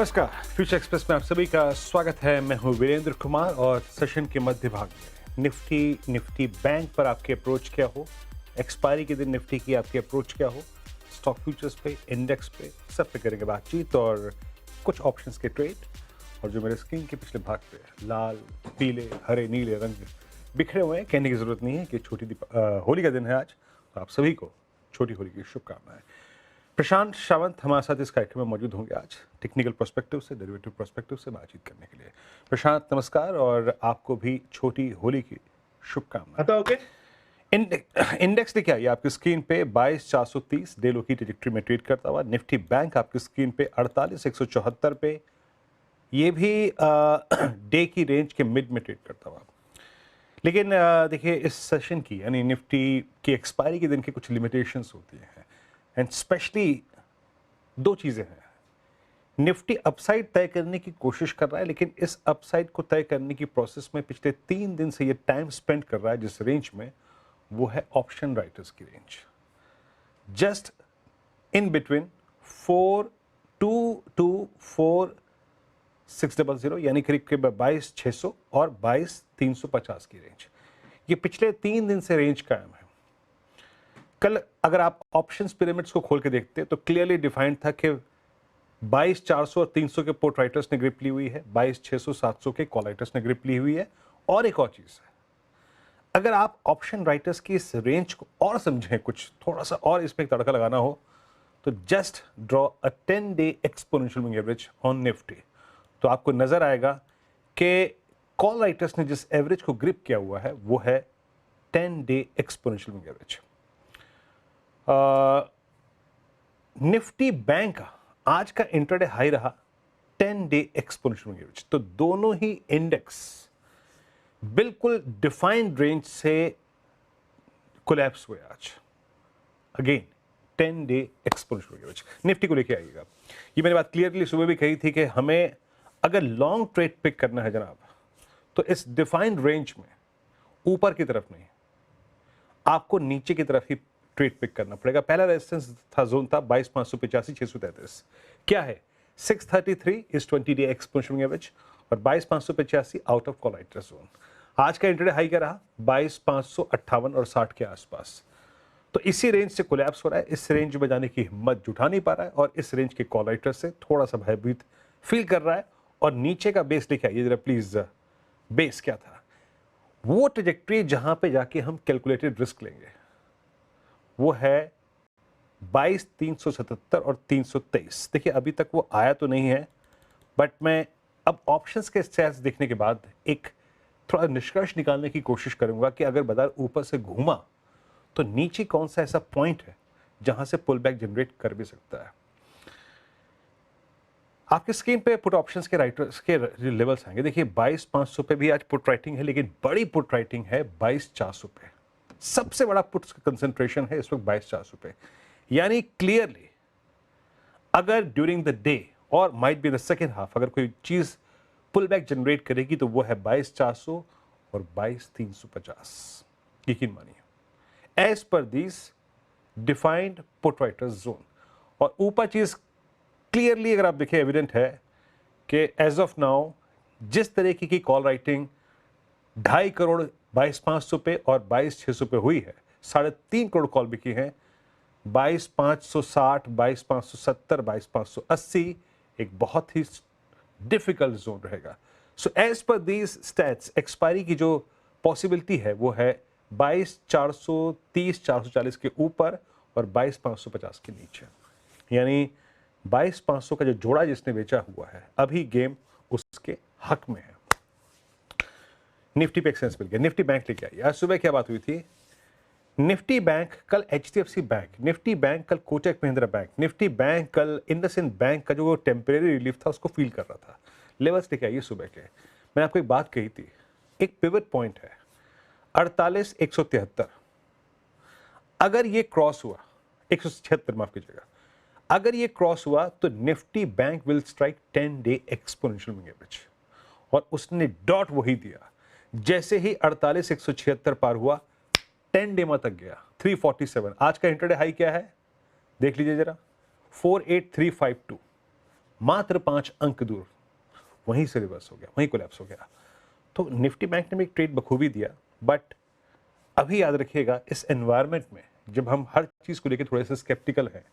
नमस्कार, future express में आप सभी का स्वागत है। मैं हूं वीरेंद्र कुमार और सेशन के मध्य भाग में निफ्टी बैंक पर आपकी अप्रोच क्या हो, एक्सपायरी के दिन निफ्टी की आपकी अप्रोच क्या हो, स्टॉक फ्यूचर्स पे, इंडेक्स पे, सब पे करेंगे बातचीत और कुछ ऑप्शंस के ट्रेड। और जो मेरे स्क्रीन के पिछले भाग पे लाल, पीले, हरे, नीले रंग बिखरे हुए हैं, कहने की जरूरत नहीं है कि होली का दिन है आज, तो आप सभी को छोटी होली की शुभकामनाएं। प्रशांत सावंत हमारे साथ इस कार्यक्रम में मौजूद होंगे आज, टेक्निकल पर्सपेक्टिव से, डेरिवेटिव पर्सपेक्टिव से बातचीत करने के लिए। प्रशांत नमस्कार और आपको भी छोटी होली की शुभकामनाएं। इंडेक्स देखिए आइए आपकी स्क्रीन पे 22,430 डे लो की ट्रेजेक्टरी में ट्रेड करता हुआ। निफ्टी बैंक आपकी स्क्रीन पे 48,174 पे, ये भी डे की रेंज के मिड में ट्रेड करता हुआ। लेकिन देखिए इस सेशन की यानी निफ्टी की एक्सपायरी के दिन की कुछ लिमिटेशंस होती हैं एंड स्पेशली दो चीज़ें हैं। निफ्टी अपसाइड तय करने की कोशिश कर रहा है, लेकिन इस अपसाइड को तय करने की प्रोसेस में पिछले 3 दिन से ये टाइम स्पेंड कर रहा है जिस रेंज में, वो है ऑप्शन राइटर्स की रेंज, जस्ट इन बिटवीन 4,224,600 यानी करीब करीब 22,600 और 22,350 की रेंज। ये पिछले 3 दिन से रेंज कायम है। कल अगर आप ऑप्शंस पिरामिड्स को खोल के देखते तो क्लियरली डिफाइंड था कि 22,400 और 300 के पुट राइटर्स ने ग्रिप ली हुई है, 22,600 700 के कॉल राइटर्स ने ग्रिप ली हुई है। और एक और चीज है, अगर आप ऑप्शन राइटर्स की इस रेंज को और समझें, कुछ थोड़ा सा और इसमें एक तड़का लगाना हो, तो just draw a 10 day exponential moving average on Nifty, तो आपको नजर आएगा कि कॉल राइटर्स ने जिस एवरेज को ग्रिप किया हुआ है वो है 10 day exponential moving average. Nifty bank का आज का इंट्राडे हाई रहा 10 डे एक्सपोनेंशियल मूविंग एवरेज, तो दोनों ही इंडेक्स बिल्कुल डिफाइंड रेंज से कोलैप्स हुए आज। Again 10 day exponential moving average Nifty को लेके आइएगा। ये मैंने बात क्लियरली सुबह भी कही थी कि हमें अगर लॉन्ग ट्रेड पिक करना है जनाब, तो इस डिफाइंड रेंज में ऊपर की तरफ नहीं, आपको नीचे की तरफ ही ट्रेड पिक करना पड़ेगा। पहला रेजिस्टेंस था, जोन था 22,585 633, क्या है 633 इज 20 डे एक्सपोनेंशियल एवरेज और 22,585 out of call writer zone. आज का इंट्राडे हाई क्या रहा 22,558 और 60 के आसपास, तो इसी रेंज से कोलैप्स हो रहा है। इस रेंज में जाने की हिम्मत जुटा नहीं पा रहा है और इस रेंज के कॉल राइटर से थोड़ा सा भयभीत फील कर रहा है। और नीचे का बेस लेके आइए जरा प्लीज। बेस क्या था, वो ट्रेजेक्टरी जहां पे जाके हम कैलकुलेटेड रिस्क लेंगे, वो है 22,377 और 323। देखिए अभी तक वो आया तो नहीं है, बट मैं अब ऑप्शंस के स्टैट्स देखने के बाद एक थोड़ा निष्कर्ष निकालने की कोशिश करूंगा कि अगर बाजार ऊपर से घूमा तो नीचे कौन सा ऐसा पॉइंट है जहां से पुल बैक जनरेट कर भी सकता है। आपकी स्क्रीन पे पुट ऑप्शंस के राइटर्स के लेवल्स आएंगे। देखिए 22,500 पे भी आज पुट राइटिंग है, लेकिन बड़ी पुट राइटिंग है 22,400 पे। सबसे बड़ा पुट्स का कंसंट्रेशन है इस वक्त 22,400 पे। यानी क्लियरली अगर ड्यूरिंग द डे और might be the second half अगर कोई चीज पुल बैक जनरेट करेगी तो वो है 22,400 और 22,350, यकीन मानिए, as per this defined put writers zone. और ऊपर चीज क्लियरली अगर आप देखें एविडेंट है कि एज ऑफ नाउ जिस तरीके की कॉल राइटिंग 2.5 करोड़ 22,500 पे और 22,600 पे हुई है, 3.5 करोड़ कॉल बिकी हैं, 22,560, 22,570, 22,580 एक बहुत ही डिफिकल्ट जोन रहेगा। So as per these stats expiry की जो पॉसिबिलिटी है वो है 22,430 440 के ऊपर और 22,550 के नीचे। यानी 22,500 का जो जोड़ा जिसने बेचा हुआ है, अभी गेम उसके हक में है। निफ्टी पे एक्सेंस मिल गया, निफ्टी बैंक लेके आई। आज सुबह क्या बात हुई थी, निफ्टी बैंक कल HDFC बैंक, निफ्टी बैंक कल Kotak Mahindra bank, Nifty bank कल इंडसइंड बैंक का जो टेम्परेरी रिलीफ था उसको फील कर रहा था। लेवल्स लेके आइए सुबह के। मैंने आपको एक बात कही थी, एक पिवट पॉइंट है 48,173। अगर ये क्रॉस हुआ, 176 माफ कीजिएगा, अगर ये क्रॉस हुआ तो Nifty bank will strike 10 day exponential moving average. और उसने डॉट वही दिया, जैसे ही 48,176 पार हुआ 10 डे तक गया 347। आज का इंट्राडे हाई क्या है देख लीजिए जरा, 48352। मात्र 5 अंक दूर वहीं से रिवर्स हो गया, वहीं कोलैप्स हो गया। तो निफ्टी बैंक ने भी एक ट्रेड बखूबी दिया, बट अभी याद रखिएगा इस एनवायरनमेंट में जब हम हर चीज़ को लेकर थोड़े से स्केप्टिकल हैं,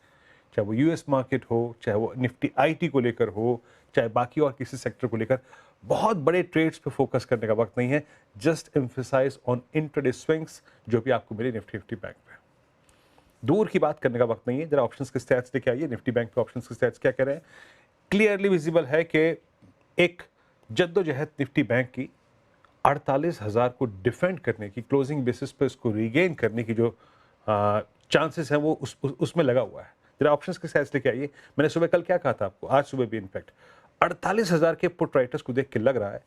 चाहे वो यूएस मार्केट हो, चाहे वो निफ्टी आईटी को लेकर हो, चाहे बाकी और किसी सेक्टर को लेकर, बहुत बड़े ट्रेड्स पे फोकस करने का वक्त नहीं है। Just emphasise on intraday swings जो भी आपको मिले निफ्टी बैंक पे। दूर की बात करने का वक्त नहीं है। जरा ऑप्शंस के स्टैट्स लेके आइए, निफ्टी बैंक पे ऑप्शंस के स्टैट्स क्या कह रहे हैं। क्लियरली विजिबल है कि एक जद्दोजहद निफ्टी बैंक की 48,000 को डिफेंड करने की, क्लोजिंग बेसिस पे उसको रीगेन करने की जो चांसेस हैं वो उसमें लगा हुआ है। जरा ऑप्शंस के स्टैट्स लेके आइए। मैंने सुबह कल क्या कहा था आपको, आज सुबह भी इनफैक्ट 48,000 के पुट राइटर्स को देख के लग रहा है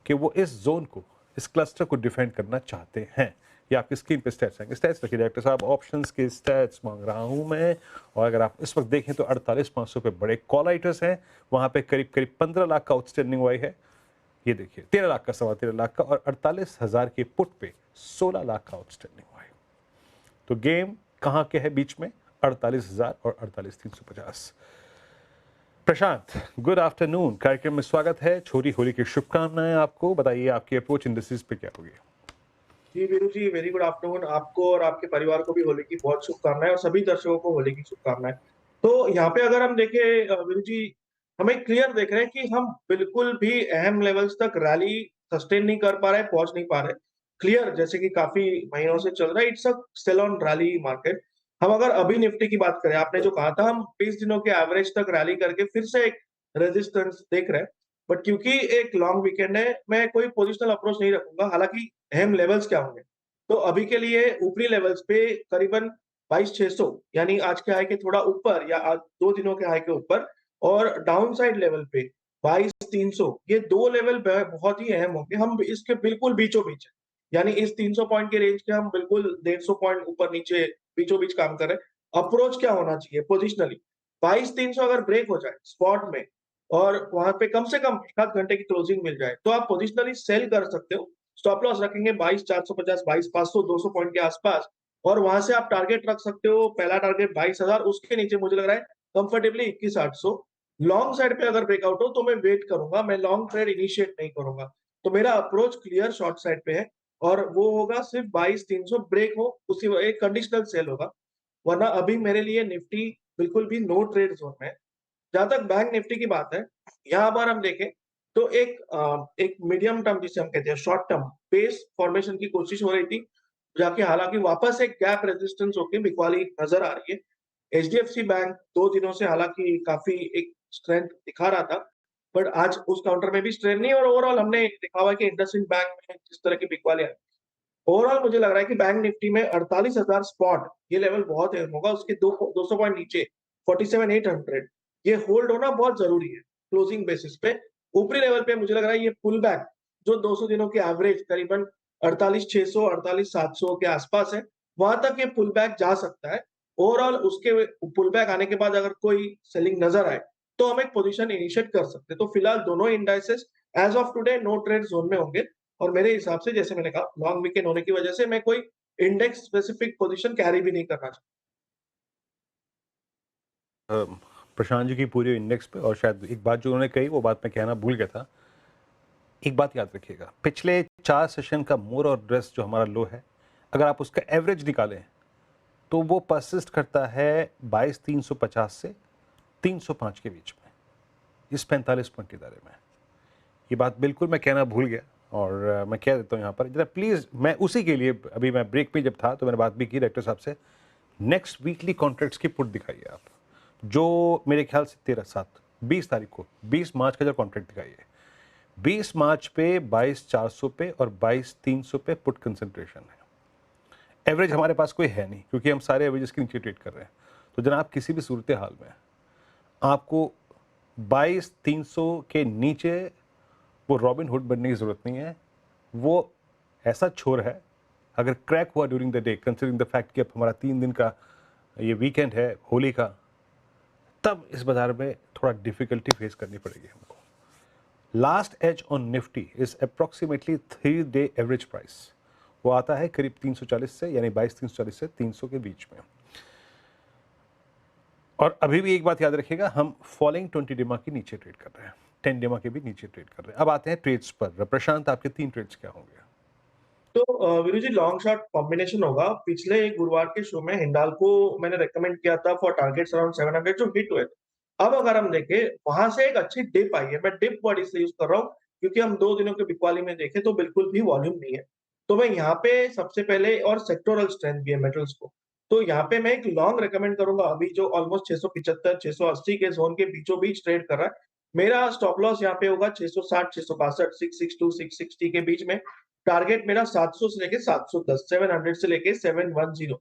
कि वो इस जोन को, इस क्लस्टर को डिफेंड करना चाहते हैं। ये आपकी स्क्रीन पे स्टैट्स आएंगे। स्टैट्स रखिए डायरेक्टर साहब, ऑप्शंस के स्टैट्स मांग रहा हूं मैं। और अगर आप इस वक्त देखें तो 48,500 पे बड़े कॉल राइटर्स हैं, वहां पे करीब करीब 15 लाख का आउटस्टैंडिंग वाई है। ये देखिए 13 लाख का, 13.25 लाख का, और 48,000 के पुट पे 16 लाख का आउटस्टैंडिंग वाई। तो गेम कहां के है बीच में, 48,000 और 48,350। प्रशांत, गुड आफ्टरनून, कार्यक्रम में स्वागत है। छोटी होली की शुभकामनाएं आपको। बताइए आपकी अप्रोच इंडस्ट्रीज पे क्या होगी। जी वीरू जी, वेरी गुड आफ्टरनून। आपको और आपके परिवार को भी होली की बहुत शुभकामनाएं और सभी दर्शकों को होली की शुभकामनाएं। तो यहाँ पे अगर हम देखें वीरू जी, हमें क्लियर देख रहे हैं कि हम बिल्कुल भी अहम लेवल्स तक रैली सस्टेन नहीं कर पा रहे, पहुंच नहीं पा रहे। क्लियर जैसे कि काफी महीनों से चल रहा है, it's a sell on rally market. हम अगर अभी निफ्टी की बात करें, आपने जो कहा था हम 20 दिनों के एवरेज तक रैली करके फिर से एक रेजिस्टेंस देख रहे हैं, बट क्योंकि एक लॉन्ग वीकेंड है, मैं कोई पोजिशनल अप्रोच नहीं रखूंगा। हालांकि अहम लेवल्स क्या होंगे, तो अभी के लिए ऊपरी लेवल्स पे करीबन 22,600 यानी आज के हाई के थोड़ा ऊपर या आज 2 दिनों के हाई के ऊपर, और डाउन साइड लेवल पे 22,300, ये 2 लेवल बहुत ही अहम होंगे। हम इसके बिल्कुल बीचों-बीच है, यानी इस 300 पॉइंट के रेंज के हम बिल्कुल 150 पॉइंट ऊपर-नीचे बीचों-बीच काम कर रहे हैं। अप्रोच क्या होना चाहिए पोजिशनली, 22,300 अगर ब्रेक हो जाए स्पॉट में और वहां पे कम से कम 1 आध घंटे की क्लोजिंग मिल जाए, तो आप पोजिशनली सेल कर सकते हो। स्टॉप लॉस रखेंगे 22,450, 22,500, 200 पॉइंट के आसपास, और वहां से आप टारगेट रख सकते हो। पहला टारगेट 22,000, उसके नीचे मुझे लग रहा है कंफर्टेबली 21,800। लॉन्ग साइड पे अगर ब्रेकआउट हो तो मैं वेट करूंगा, मैं लॉन्ग ट्रेड इनिशिएट नहीं करूंगा। तो मेरा अप्रोच क्लियर शॉर्ट साइड पे है, और वो होगा सिर्फ 22,300 ब्रेक हो, उसी एक कंडीशनल सेल होगा। वरना अभी मेरे लिए निफ्टी बिल्कुल भी नो ट्रेड जोन में है। जहां तक बैंक निफ्टी की बात है, यहाँ पर हम देखें तो एक मीडियम टर्म जिसे हम कहते हैं शॉर्ट टर्म बेस फॉर्मेशन की कोशिश हो रही थी, जाके हालांकि वापस एक गैप रेजिस्टेंस होकर बिकवाली नजर आ रही है। एचडीएफसी बैंक 2 दिनों से हालांकि काफी एक स्ट्रेंथ दिखा रहा था, बट आज उस काउंटर में भी स्ट्रेंथ नहीं, और ओवरऑल हमने देखा हुआ कि इंडसइंड बैंक में जिस तरह की बिकवाली आई, ओवरऑल मुझे लग रहा है कि बैंक निफ्टी में 48,000 स्पॉट ये लेवल बहुत अहम होगा। उसके 200 पॉइंट नीचे 47,800 ये होल्ड होना बहुत जरूरी है क्लोजिंग बेसिस पे। ऊपरी लेवल पे मुझे लग रहा है ये पुल बैक जो 200 दिनों के एवरेज करीबन 48,600 48,700 के आसपास है, वहां तक ये पुल बैक जा सकता है। ओवरऑल उसके पुल बैक आने के बाद अगर कोई सेलिंग नजर आए तो हम एक पोजीशन इनिशिएट कर सकते हैं। तो फिलहाल दोनों indices as of today no trade zone में होंगे, और मेरे हिसाब से जैसे मैंने कहा लॉन्ग वीकेंड होने की वजह से मैं कोई इंडेक्स स्पेसिफिक पोजीशन कैरी भी नहीं करना चाहता। प्रशांत जी की पूरी इंडेक्स पे, और शायद एक बात जो उन्होंने कही वो बात मैं कहना भूल गया था। एक बात याद रखिएगा, पिछले 4 सेशन का मोर और लेस जो हमारा लो है, अगर आप उसका एवरेज निकालें तो वो परसिस्ट करता है 22,350 से 305 के बीच में, इस 45 पॉइंट के दायरे में। ये बात बिल्कुल मैं कहना भूल गया, और मैं कह देता हूँ यहाँ पर जरा प्लीज़। मैं उसी के लिए अभी मैं ब्रेक पे जब था तो मैंने बात भी की डायरेक्टर साहब से, नेक्स्ट वीकली कॉन्ट्रैक्ट्स की पुट दिखाइए आप, जो मेरे ख्याल से 20 तारीख को 20 मार्च का जो कॉन्ट्रैक्ट दिखाइए, 20 मार्च पे 22,400 पे और 22,300 पे पुट कंसंट्रेशन है। एवरेज हमारे पास कोई है नहीं क्योंकि हम सारे एवरेजेस के नीचे ट्रेड कर रहे हैं। तो जनाब किसी भी सूरत हाल में आपको 22,300 के नीचे वो रॉबिन हुड बनने की ज़रूरत नहीं है। वो ऐसा छोर है, अगर क्रैक हुआ during the day, considering the fact कि अब हमारा 3 दिन का ये वीकेंड है होली का, तब इस बाजार में थोड़ा डिफिकल्टी फेस करनी पड़ेगी हमको। Last edge on Nifty is approximately 3 day average price, वो आता है करीब 340 से, यानी 22,340 से 300 के बीच में। और अभी भी एक बात याद रखिएगा, हम फॉलोइंग 20 डेमा के नीचे ट्रेड कर रहे हैं, 10 डेमा के भी नीचे ट्रेड कर रहे हैं। अब आते हैं ट्रेड्स पर। प्रशांत, आपके 3 ट्रेड्स क्या होंगे? तो वीरू जी लॉन्ग शॉट कॉम्बिनेशन होगा। पिछले एक गुरुवार के शो में हिंडाल्को मैंने रेकमेंड किया था फॉर टारगेट्स अराउंड 700 जो हिट हुए थे। अब अगर हम देखें वहां से एक अच्छी डिप आई है। मैं डिप वर्ड इसलिए यूज कर रहा हूँ क्योंकि हम 2 दिनों के बिकवाली में देखें तो बिल्कुल भी वॉल्यूम नहीं है। तो मैं यहाँ पे सबसे पहले और सेक्टोरल स्ट्रेंथ भी है मेटल्स को। तो यहाँ पे मैं एक लॉन्ग रेकमेंड करूंगा अभी जो ऑलमोस्ट 675 680 के जोन के बीचों बीच ट्रेड कर रहा है। मेरा स्टॉप लॉस यहाँ पे होगा 660 662 662 660 के बीच में। टारगेट मेरा 700 से लेके 710 700 से लेके 710।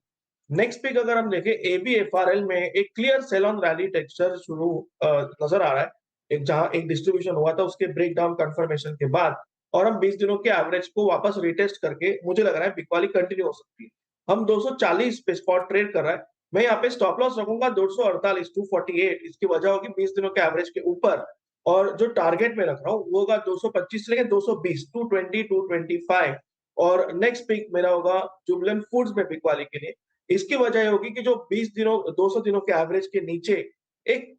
नेक्स्ट पिक अगर हम देखें एबीएफआरएल में एक clear sell on rally texture शुरू नजर आ रहा है। एक जहां एक डिस्ट्रीब्यूशन हुआ था उसके ब्रेक डाउन कंफर्मेशन के बाद और हम 20 दिनों के एवरेज को वापस रिटेस्ट करके मुझे लग रहा है बिकवाली कंटिन्यू हो सकती है। हम 240 पे स्पॉट ट्रेड कर रहा है। मैं यहाँ पे स्टॉप लॉस रखूंगा 248 248। इसकी वजह होगी 20 दिनों के एवरेज के ऊपर। और जो टारगेट में रख रहा हूँ वो होगा 225 से लेके 220 220 225। और नेक्स्ट पिक मेरा होगा जुबिलेंट फूड्स में पिक वाली के लिए। इसकी वजह होगी कि जो 20 दिनों 200 दिनों के एवरेज के नीचे एक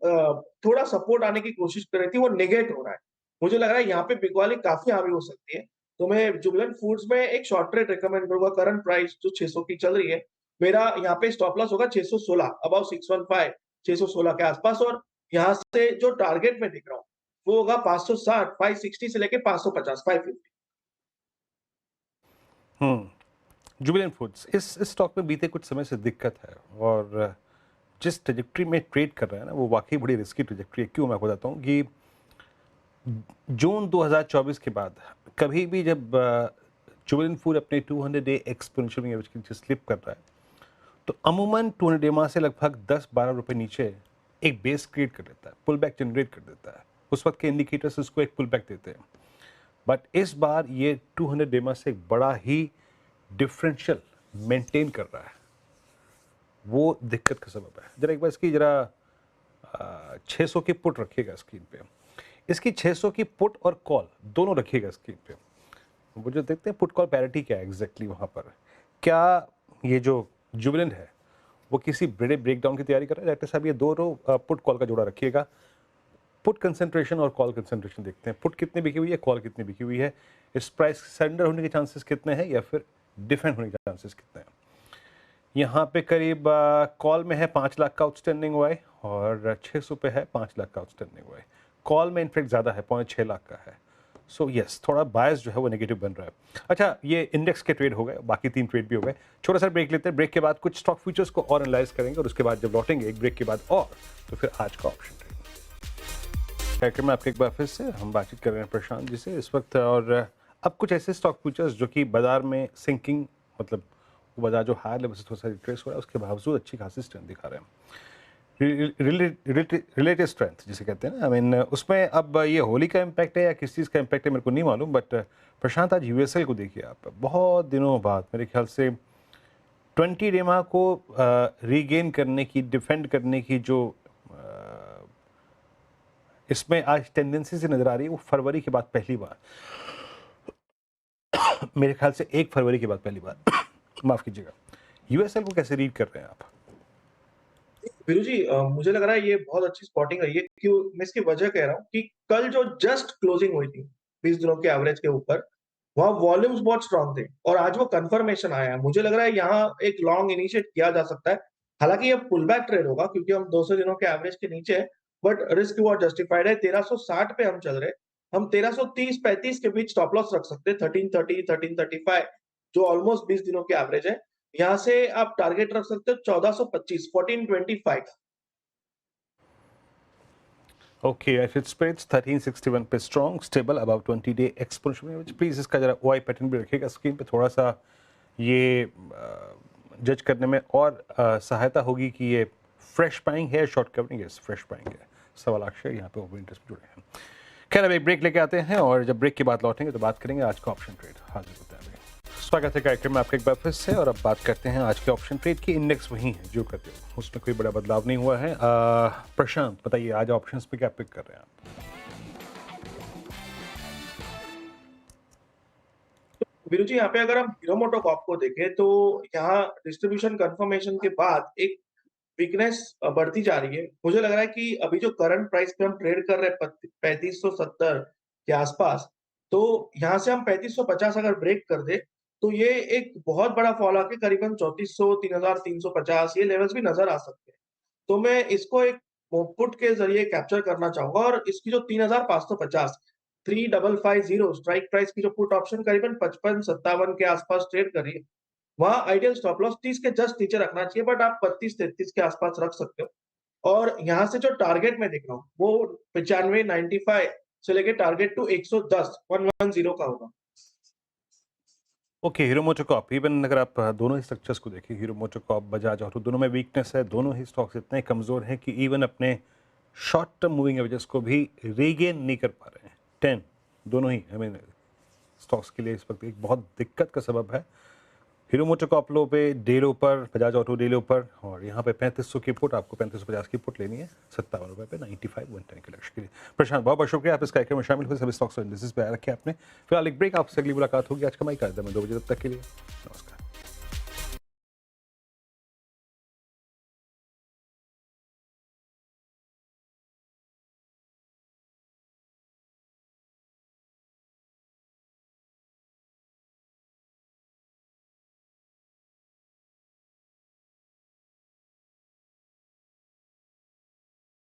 थोड़ा सपोर्ट आने की कोशिश कर रही थी वो नेगेट हो रहा है। मुझे लग रहा है यहाँ पे बिग वाली काफी हावी हो सकती है। तो मैं जुबिलेंट फूड्स में एक शॉर्ट ट्रेड रिकमेंड करूंगा। करंट प्राइस जो 600 की चल रही है मेरा यहाँ पे स्टॉप लॉस होगा 616 अबाउ 615 616 के आसपास। और यहाँ से जो टारगेट में दिख रहा हूँ वो होगा 560 560 से लेके 550 550। जुबिलेंट फूड्स, इस स्टॉक में बीते कुछ समय से दिक्कत है, और जिस ट्रेजेक्ट्री में ट्रेड कर रहा है ना, वो वाकई बड़ी रिस्की ट्रेजेक्ट्री है। क्यों, मैं आपको बताता हूँ कि जून 2024 के बाद कभी भी जब जुबिलेंट फूड अपने 200 डे एक्सपोनेंशियल एवरेज के नीचे स्लिप कर रहा है, तो अमूमन 200 डे माह से लगभग 10-12 रुपए नीचे एक बेस क्रिएट कर देता है, पुल बैक जनरेट कर देता है। उस वक्त के इंडिकेटर्स उसको एक पुल बैक देते हैं। बट इस बार ये 200 डे माह से एक बड़ा ही डिफरेंशियल मेंटेन कर रहा है। वो दिक्कत का सबब है। जरा एक बार इसकी जरा 600 की पुट रखिएगा स्क्रीन पे। इसकी 600 की पुट और कॉल दोनों रखिएगा स्क्रीन पे। वो जो देखते हैं पुट कॉल पैरिटी क्या है एग्जैक्टली वहाँ पर, क्या ये जो जुबिलेंट है वो किसी बड़े ब्रेकडाउन की तैयारी कर रहा है? डायरेक्टर साहब, ये दोनों पुट कॉल का जोड़ा रखिएगा। पुट कंसंट्रेशन और कॉल कंसंट्रेशन देखते हैं। पुट कितनी बिकी हुई है, कॉल कितनी बिकी हुई है, इस प्राइस सरेंडर होने के चांसेस कितने हैं या फिर डिफेंड होने के चांसेस कितने हैं। यहाँ पे करीब कॉल में है 5 लाख का आउटस्टैंडिंग हुआ है और 600 पे है 5 लाख का आउटस्टैंडिंग हुआ है। कॉल में इनफेक्ट ज़्यादा है, 6.5 लाख का है। सो यस, थोड़ा बायस जो है वो नेगेटिव बन रहा है। अच्छा, ये इंडेक्स के ट्रेड हो गए, बाकी 3 ट्रेड भी हो गए। छोटा सा ब्रेक लेते हैं। ब्रेक के बाद कुछ स्टॉक फ्यूचर्स को और एनालाइज करेंगे और उसके बाद जब लौटेंगे एक ब्रेक के बाद और, तो फिर आज का ऑप्शन ट्रेड कार्यक्रम में आपके एक बार फिर से हम बातचीत कर रहे हैं प्रशांत जी से इस वक्त। और अब कुछ ऐसे स्टॉक फ्यूचर्स जो कि बाजार में सिंकिंग, मतलब वो बाजार जो हायर लेवल से थोड़ा सा रिट्रेस हो रहा है उसके बावजूद अच्छी खासी स्ट्रेंथ दिखा रहे हैं। रिलेटिव स्ट्रेंथ जिसे कहते हैं ना, आई मीन उसमें अब ये होली का इम्पैक्ट है या किस चीज़ का इम्पैक्ट है मेरे को नहीं मालूम। बट प्रशांत, आज यूएसएल को देखिए आप, बहुत दिनों बाद मेरे ख्याल से 20 डेमा को रीगेन करने की, डिफेंड करने की जो इसमें आज टेंडेंसी से नजर आ रही है, वो फरवरी के बाद पहली बार, मेरे ख्याल से 1 फरवरी के बाद पहली बार माफ कीजिएगा। यूएसएल को कैसे रीड कर रहे हैं आप? वीरू जी मुझे लग रहा है ये बहुत अच्छी स्पॉटिंग रही है। क्यों मैं इसकी वजह कह रहा हूँ कि कल जो जस्ट क्लोजिंग हुई थी 20 दिनों के एवरेज के ऊपर, वहाँ वॉल्यूम्स बहुत स्ट्रॉन्ग थे और आज वो कंफर्मेशन आया है। मुझे लग रहा है यहाँ एक लॉन्ग इनिशिएट किया जा सकता है। हालांकि ये पुल बैक ट्रेड होगा क्योंकि हम 200 दिनों के एवरेज के नीचे है। बट रिस्क रिवॉर्ड जस्टिफाइड है। 1360 पे हम चल रहे हैं। हम 1330-35 के बीच स्टॉप लॉस रख सकते हैं। 1330 1335 जो ऑलमोस्ट 20 दिनों के एवरेज है। यहाँ से आप टारगेट रख सकते हो 1425 1425। ओके, इफ इट स्प्रेड्स 1361 पे strong stable about 20 day exponential, please इसका जरा ओआई पैटर्न भी रखिएगा स्क्रीन पे। थोड़ा सा ये जज करने में और सहायता होगी कि ये फ्रेश बाइंग है, शॉर्ट कवरिंग है, फ्रेश बाइंग है। सवाल अक्षय यहाँ पे ओवर इंटरेस्ट जुड़े हैं। खैर, अब एक ब्रेक लेके आते हैं और जब ब्रेक के बाद लौटेंगे तो बात करेंगे आज का ऑप्शन ट्रेड। हाजिर होता है अभी। स्वागत है कार्यक्रम में आपका एक बार फिर से, और अब बात करते हैं आज के ऑप्शन ट्रेड की। इंडेक्स वही है जो करते हो, उसमें कोई बड़ा बदलाव नहीं हुआ है। प्रशांत, बताइए आज ऑप्शंस पे क्या पिक कर रहे हैं आप? वीरू जी यहाँ पे अगर हम हीरो मोटोकॉर्प को देखें तो यहाँ डिस्ट्रीब्यूशन कंफर्मेशन के बाद एक वीकनेस बढ़ती जा रही है। मुझे लग रहा है कि अभी जो करंट प्राइस पे हम ट्रेड कर रहे हैं 3570 के आसपास, तो यहाँ से हम 3550 अगर ब्रेक कर दें, तो ये एक बहुत बड़ा फॉल आके करीबन 3400, 3350 ये लेवल्स भी नज़र आ सकते हैं। तो मैं इसको एक पुट के ज़रिए कैप्चर करना चाहूँगा और इसकी जो 3550 3550 स्ट्राइक प्राइस की जो पुट ऑप्शन करीबन 55-57 के आसपास ट्रेड कर रही है। वहाँ आइडियल स्टॉप लॉस 30 के जस्ट नीचे रखना चाहिए, बट आप 32-33 के आसपास रख सकते हो। और यहाँ से जो टारगेट मैं देख रहा हूँ, वो 95, 95 से लेके टारगेट टू 110, 110 का होगा। ओके, हीरो मोटोकॉर्प, इवन अगर आप दोनों ही स्ट्रक्चर्स को देखें, हीरो मोटोकॉर्प, बजाज ऑटो, दोनों में वीकनेस है। दोनों ही स्टॉक्स इतने कमज़ोर हैं कि इवन अपने शॉर्ट टर्म मूविंग एवरेजेस को भी रीगेन नहीं कर पा रहे हैं। 10 दोनों ही स्टॉक्स के लिए इस वक्त एक बहुत दिक्कत का सबब है। हीरो मोटोकॉर्प लो पे, डे लो पर, बजाज ऑटो डे लो पर, और यहाँ पे 3500 की पुट, आपको 3550 की पुट लेनी है 57 रुपये पे 95 110 के लक्ष्य के लिए। प्रशांत, बहुत बहुत शुक्रिया आप इस कार्यक्रम में शामिल हुए, सभी स्टॉक्स और इंडेक्सेस पे रखे आपने। फिलहाल एक ब्रेक, आपसे अगली मुलाकात होगी आज कमाई का 2 बजे, तब तक के लिए नमस्कार।